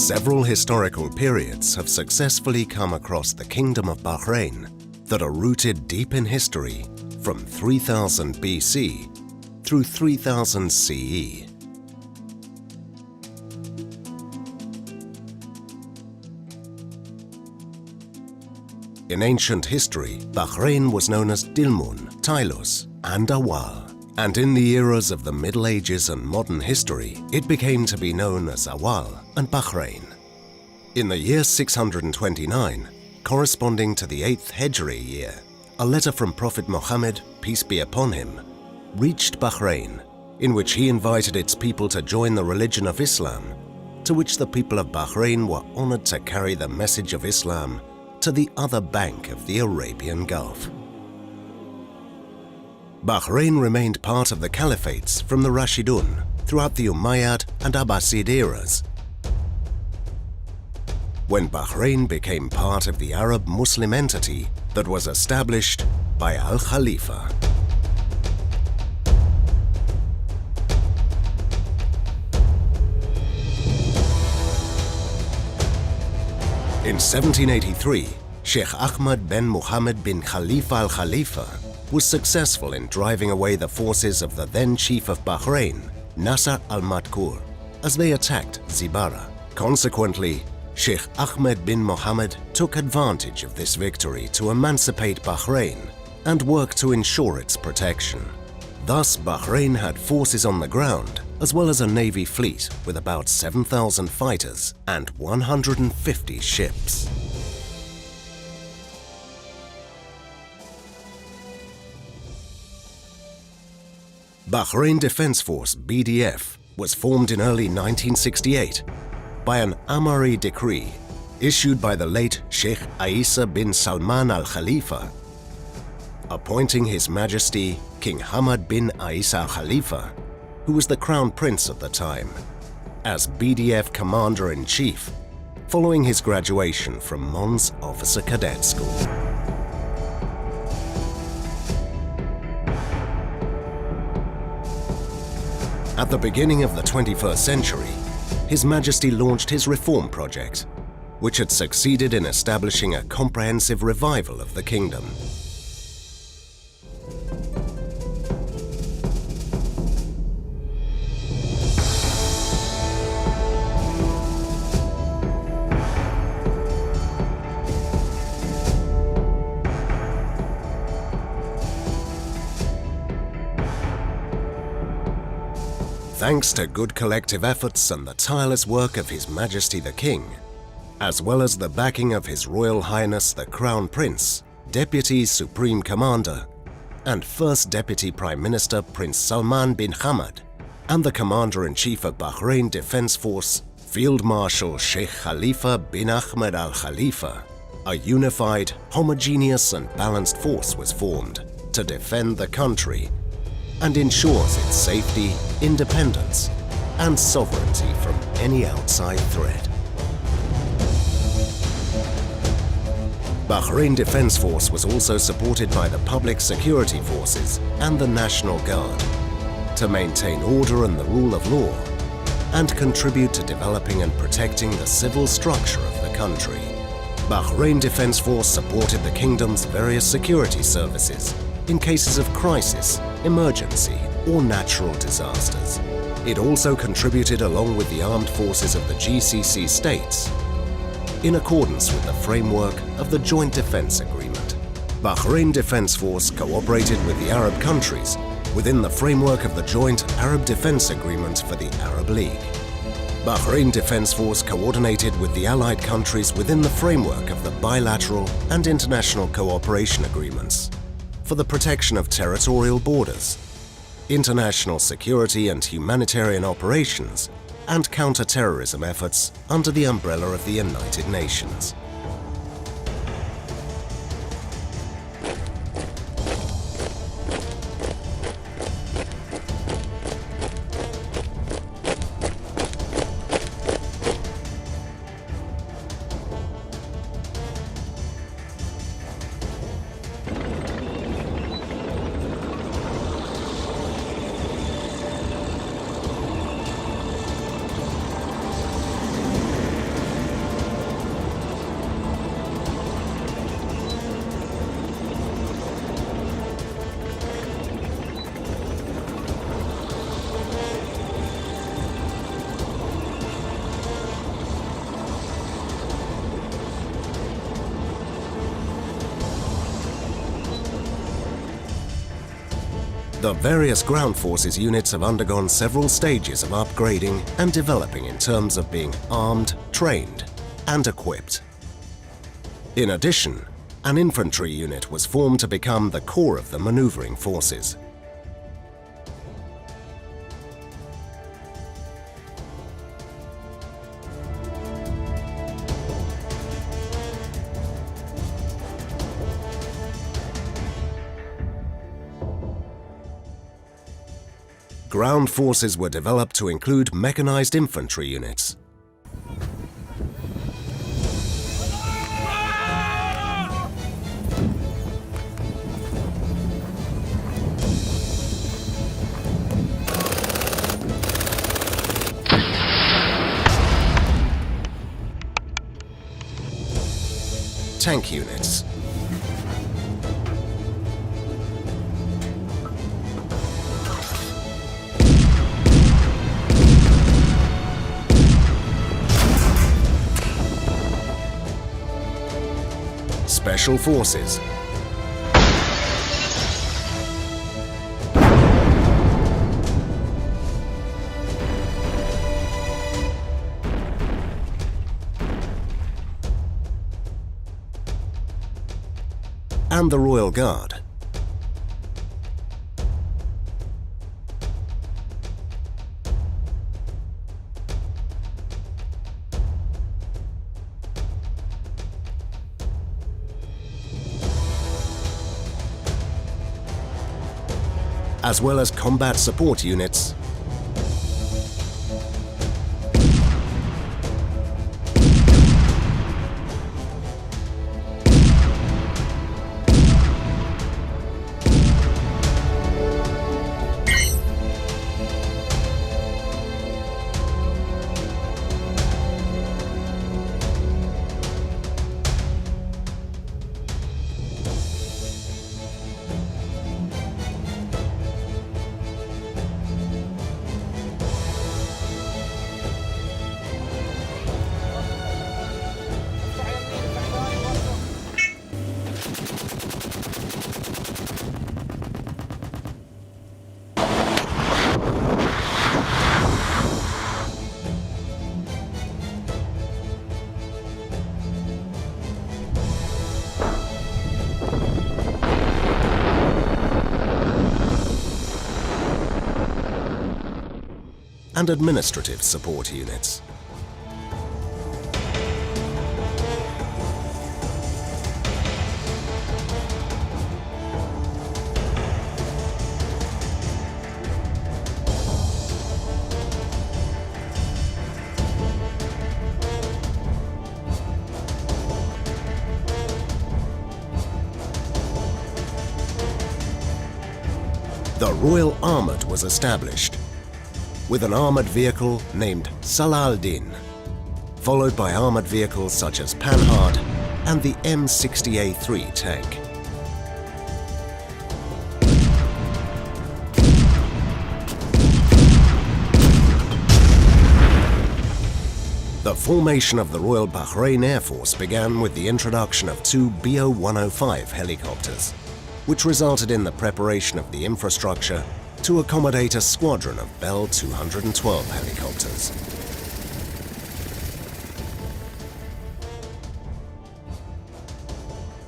Several historical periods have successfully come across the Kingdom of Bahrain that are rooted deep in history from 3000 BC through 3000 CE. In ancient history, Bahrain was known as Dilmun, Tailus, and Awal, and in the eras of the Middle Ages and modern history, it became to be known as Awal and Bahrain. In the year 629, corresponding to the 8th Hijri year, a letter from Prophet Muhammad, peace be upon him, reached Bahrain, in which he invited its people to join the religion of Islam, to which the people of Bahrain were honored to carry the message of Islam to the other bank of the Arabian Gulf. Bahrain remained part of the caliphates from the Rashidun throughout the Umayyad and Abbasid eras. When Bahrain became part of the Arab Muslim entity that was established by Al-Khalifa. In 1783, Sheikh Ahmad bin Muhammad bin Khalifa al-Khalifa was successful in driving away the forces of the then chief of Bahrain, Nasser al-Madkur, as they attacked Zibara. Consequently, Sheikh Ahmed bin Mohammed took advantage of this victory to emancipate Bahrain and work to ensure its protection. Thus, Bahrain had forces on the ground as well as a navy fleet with about 7,000 fighters and 150 ships. Bahrain Defense Force (BDF) was formed in early 1968 by an Amari decree issued by the late Sheikh Isa bin Salman al-Khalifa, appointing His Majesty King Hamad bin Isa al-Khalifa, who was the Crown Prince at the time, as BDF Commander-in-Chief, following his graduation from Mons Officer Cadet School. At the beginning of the 21st century, His Majesty launched his reform project, which had succeeded in establishing a comprehensive revival of the kingdom. Thanks to good collective efforts and the tireless work of His Majesty the King, as well as the backing of His Royal Highness the Crown Prince, Deputy Supreme Commander, and First Deputy Prime Minister Prince Salman bin Hamad, and the Commander-in-Chief of Bahrain Defense Force, Field Marshal Sheikh Khalifa bin Ahmed al-Khalifa, a unified, homogeneous and balanced force was formed to defend the country and ensures its safety, independence, and sovereignty from any outside threat. Bahrain Defense Force was also supported by the Public Security Forces and the National Guard to maintain order and the rule of law and contribute to developing and protecting the civil structure of the country. Bahrain Defense Force supported the kingdom's various security services in cases of crisis, emergency, or natural disasters. It also contributed along with the armed forces of the GCC states in accordance with the framework of the Joint Defense Agreement. Bahrain Defense Force cooperated with the Arab countries within the framework of the Joint Arab Defense Agreement for the Arab League. Bahrain Defense Force coordinated with the allied countries within the framework of the bilateral and international cooperation agreements for the protection of territorial borders, international security and humanitarian operations, and counter-terrorism efforts under the umbrella of the United Nations. The various ground forces units have undergone several stages of upgrading and developing in terms of being armed, trained, and equipped. In addition, an infantry unit was formed to become the core of the maneuvering forces. Ground forces were developed to include mechanized infantry units. Tank units. Special Forces. And the Royal Guard. As well as combat support units, and administrative support units. The Royal Armoured was established, with an armoured vehicle named Salah-al-Din, followed by armoured vehicles such as Panhard and the M60A3 tank. The formation of the Royal Bahrain Air Force began with the introduction of two BO-105 helicopters, which resulted in the preparation of the infrastructure to accommodate a squadron of Bell 212 helicopters.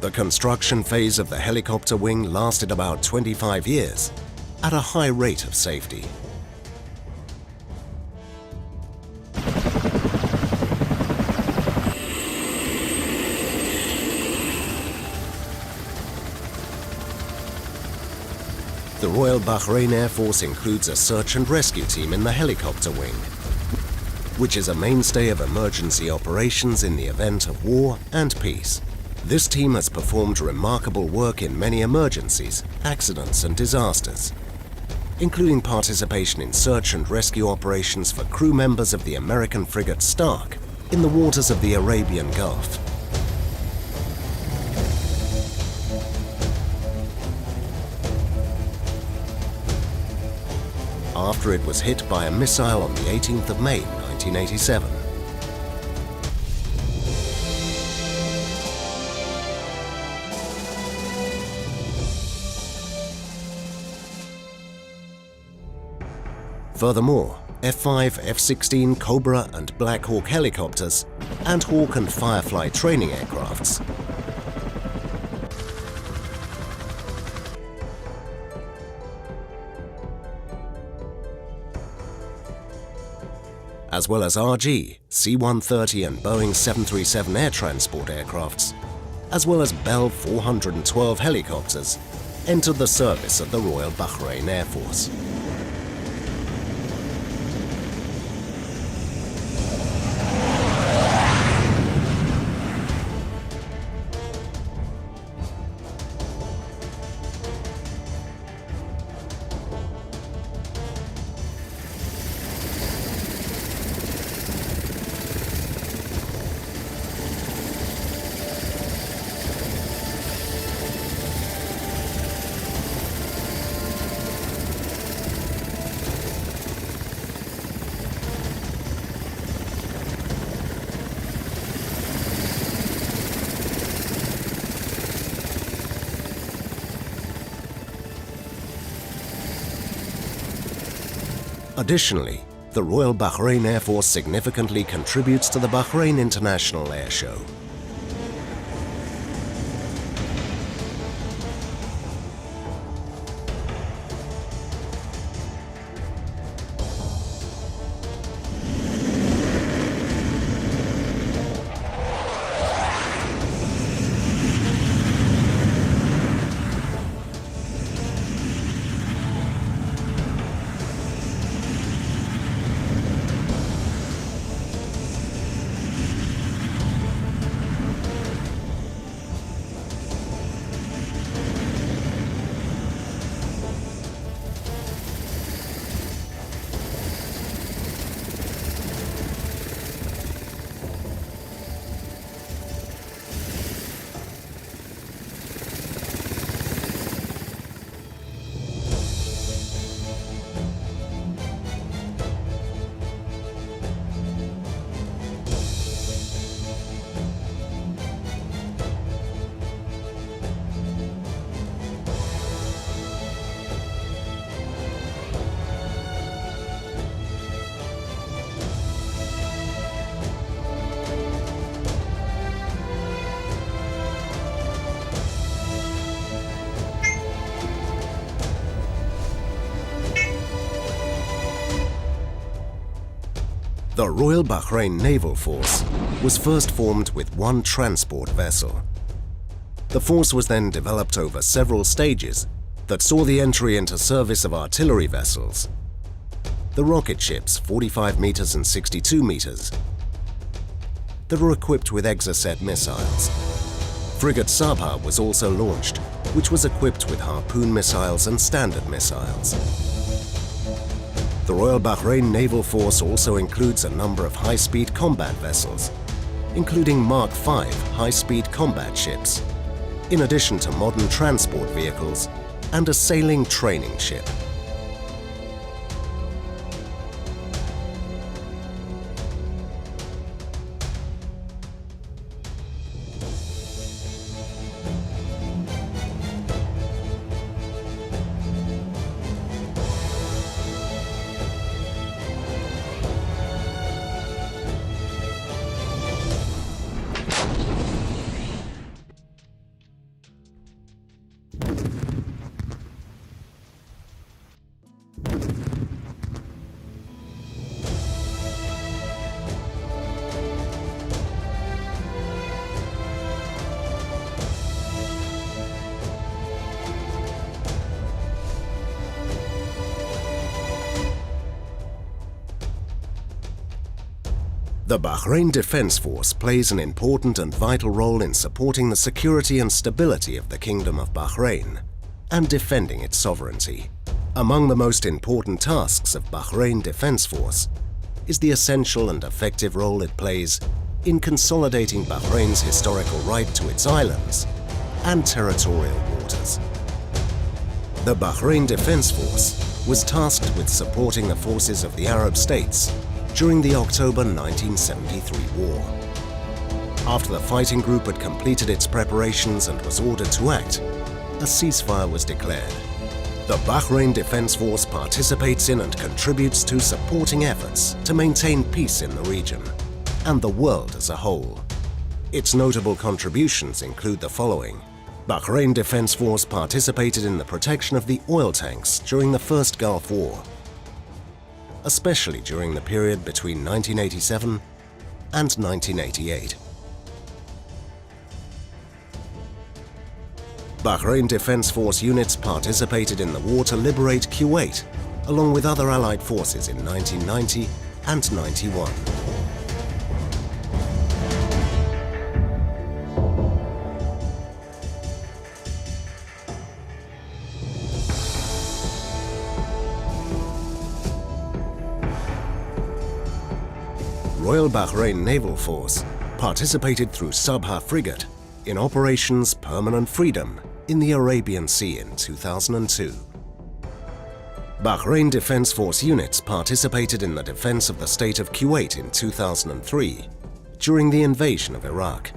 The construction phase of the helicopter wing lasted about 25 years, at a high rate of safety. The Royal Bahrain Air Force includes a search and rescue team in the helicopter wing, which is a mainstay of emergency operations in the event of war and peace. This team has performed remarkable work in many emergencies, accidents and disasters, including participation in search and rescue operations for crew members of the American frigate Stark in the waters of the Arabian Gulf. After it was hit by a missile on the 18th of May, 1987. Furthermore, F-5, F-16, Cobra and Black Hawk helicopters and Hawk and Firefly training aircrafts. As well as RG, C-130 and Boeing 737 air transport aircrafts, as well as Bell 412 helicopters, entered the service of the Royal Bahrain Air Force. Additionally, the Royal Bahrain Air Force significantly contributes to the Bahrain International Air Show. The Royal Bahrain Naval Force was first formed with one transport vessel. The force was then developed over several stages that saw the entry into service of artillery vessels, the rocket ships 45 meters and 62 meters, that were equipped with Exocet missiles. Frigate Sabha was also launched, which was equipped with Harpoon missiles and Standard missiles. The Royal Bahrain Naval Force also includes a number of high-speed combat vessels, including Mark V high-speed combat ships, in addition to modern transport vehicles and a sailing training ship. The Bahrain Defense Force plays an important and vital role in supporting the security and stability of the Kingdom of Bahrain and defending its sovereignty. Among the most important tasks of Bahrain Defense Force is the essential and effective role it plays in consolidating Bahrain's historical right to its islands and territorial waters. The Bahrain Defense Force was tasked with supporting the forces of the Arab states during the October 1973 war. After the fighting group had completed its preparations and was ordered to act, a ceasefire was declared, The Bahrain Defense Force participates in and contributes to supporting efforts to maintain peace in the region and the world as a whole. Its notable contributions include the following. Bahrain Defense Force participated in the protection of the oil tanks during the First Gulf War, especially during the period between 1987 and 1988. Bahrain Defense Force units participated in the war to liberate Kuwait, along with other Allied forces in 1990 and 91. Royal Bahrain Naval Force participated through Sabha frigate in Operations Permanent Freedom in the Arabian Sea in 2002. Bahrain Defense Force units participated in the defense of the state of Kuwait in 2003 during the invasion of Iraq.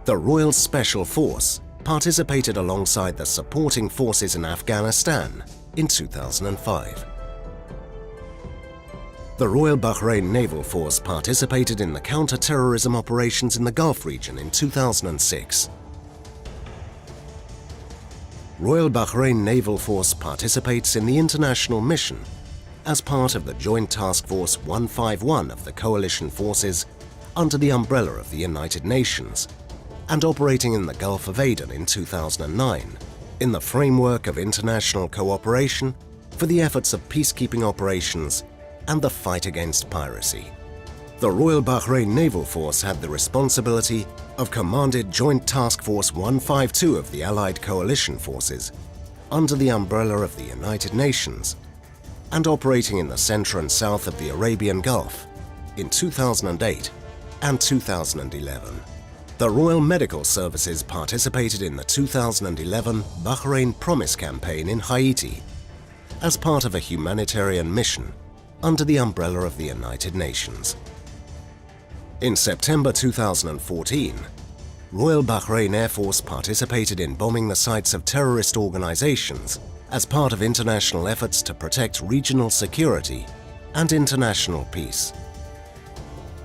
The Royal Special Force participated alongside the supporting forces in Afghanistan in 2005. The Royal Bahrain Naval Force participated in the counter-terrorism operations in the Gulf region in 2006. Royal Bahrain Naval Force participates in the international mission as part of the Joint Task Force 151 of the coalition forces under the umbrella of the United Nations and operating in the Gulf of Aden in 2009 in the framework of international cooperation for the efforts of peacekeeping operations and the fight against piracy. The Royal Bahrain Naval Force had the responsibility of commanded Joint Task Force 152 of the Allied coalition forces under the umbrella of the United Nations and operating in the center and south of the Arabian Gulf in 2008 and 2011. The Royal Medical Services participated in the 2011 Bahrain Promise campaign in Haiti as part of a humanitarian mission under the umbrella of the United Nations. In September 2014, Royal Bahrain Air Force participated in bombing the sites of terrorist organizations as part of international efforts to protect regional security and international peace.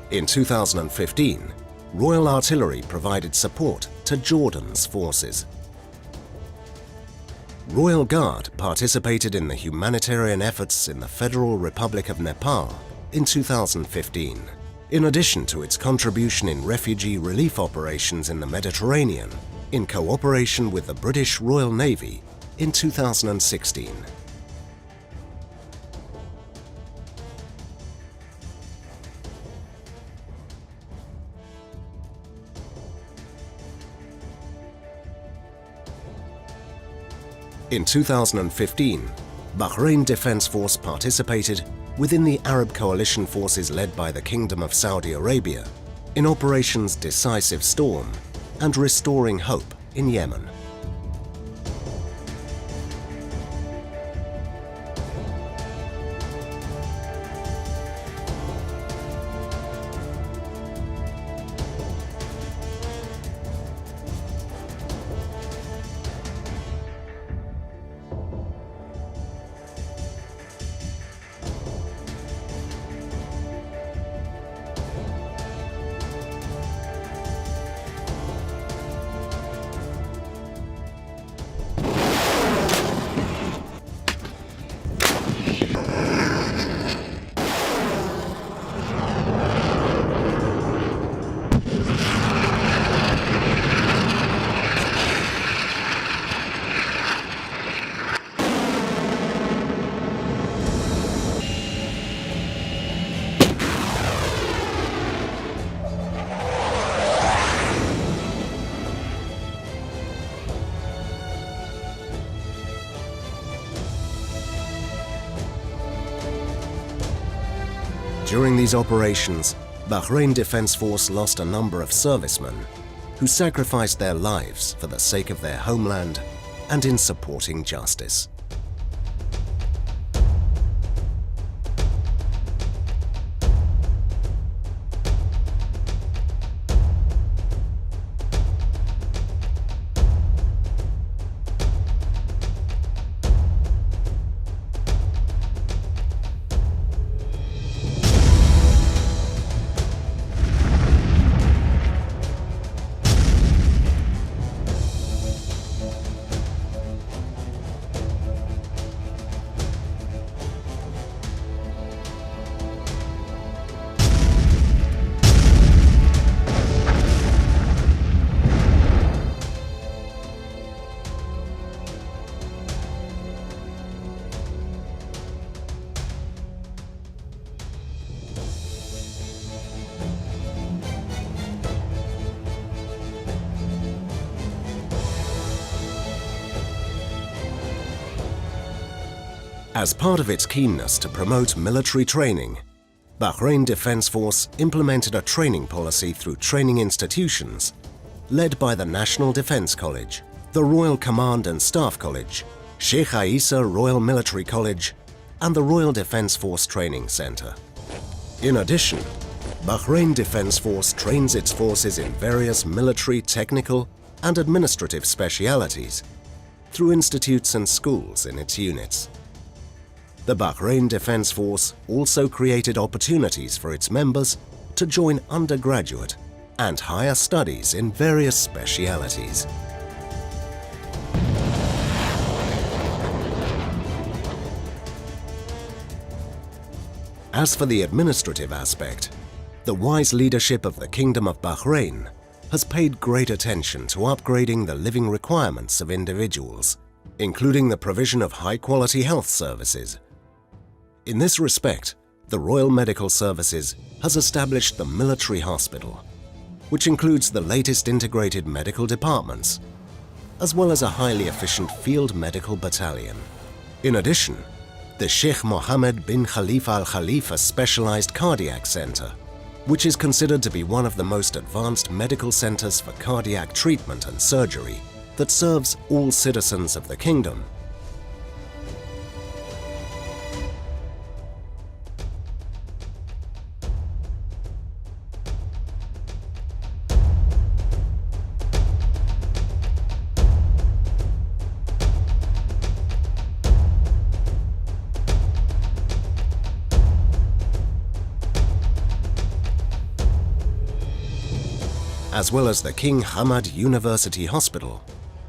In 2015, Royal Artillery provided support to Jordan's forces. Royal Guard participated in the humanitarian efforts in the Federal Republic of Nepal in 2015, in addition to its contribution in refugee relief operations in the Mediterranean, in cooperation with the British Royal Navy in 2016. In 2015, Bahrain Defense Force participated within the Arab coalition forces led by the Kingdom of Saudi Arabia in Operations Decisive Storm and Restoring Hope in Yemen. During these operations, Bahrain Defense Force lost a number of servicemen who sacrificed their lives for the sake of their homeland and in supporting justice. As part of its keenness to promote military training, Bahrain Defense Force implemented a training policy through training institutions led by the National Defense College, the Royal Command and Staff College, Sheikh Isa Royal Military College, and the Royal Defense Force Training Center. In addition, Bahrain Defense Force trains its forces in various military, technical, and administrative specialities through institutes and schools in its units. The Bahrain Defense Force also created opportunities for its members to join undergraduate and higher studies in various specialities. As for the administrative aspect, the wise leadership of the Kingdom of Bahrain has paid great attention to upgrading the living requirements of individuals, including the provision of high-quality health services. In this respect, the Royal Medical Services has established the Military Hospital, which includes the latest integrated medical departments, as well as a highly efficient field medical battalion. In addition, the Sheikh Mohammed bin Khalifa Al Khalifa Specialized Cardiac Center, which is considered to be one of the most advanced medical centers for cardiac treatment and surgery that serves all citizens of the kingdom. As well as the King Hamad University Hospital,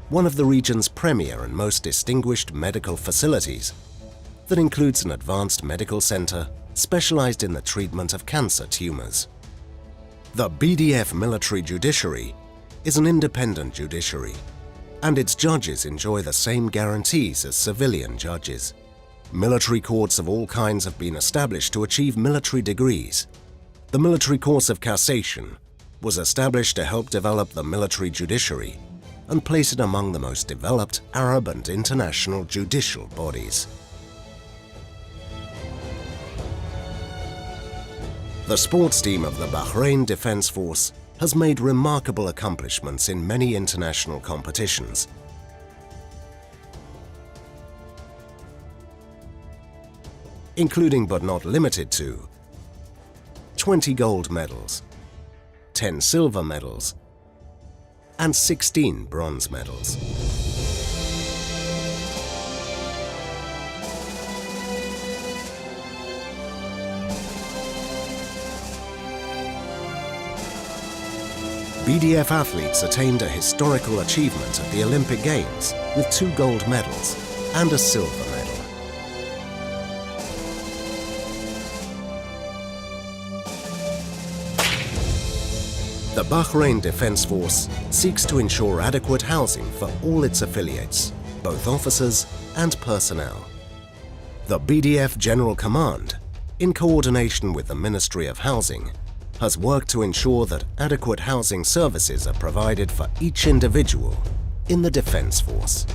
one of the region's premier and most distinguished medical facilities that includes an advanced medical center specialized in the treatment of cancer tumors. The BDF military judiciary is an independent judiciary, and its judges enjoy the same guarantees as civilian judges. Military courts of all kinds have been established to achieve military degrees. The military course of cassation was established to help develop the military judiciary and place it among the most developed Arab and international judicial bodies. The sports team of the Bahrain Defense Force has made remarkable accomplishments in many international competitions. Including but not limited to 20 gold medals, 10 silver medals, and 16 bronze medals. BDF athletes attained a historical achievement at the Olympic Games with 2 gold medals and a silver medal. The Bahrain Defense Force seeks to ensure adequate housing for all its affiliates, both officers and personnel. The BDF General Command, in coordination with the Ministry of Housing, has worked to ensure that adequate housing services are provided for each individual in the Defense Force.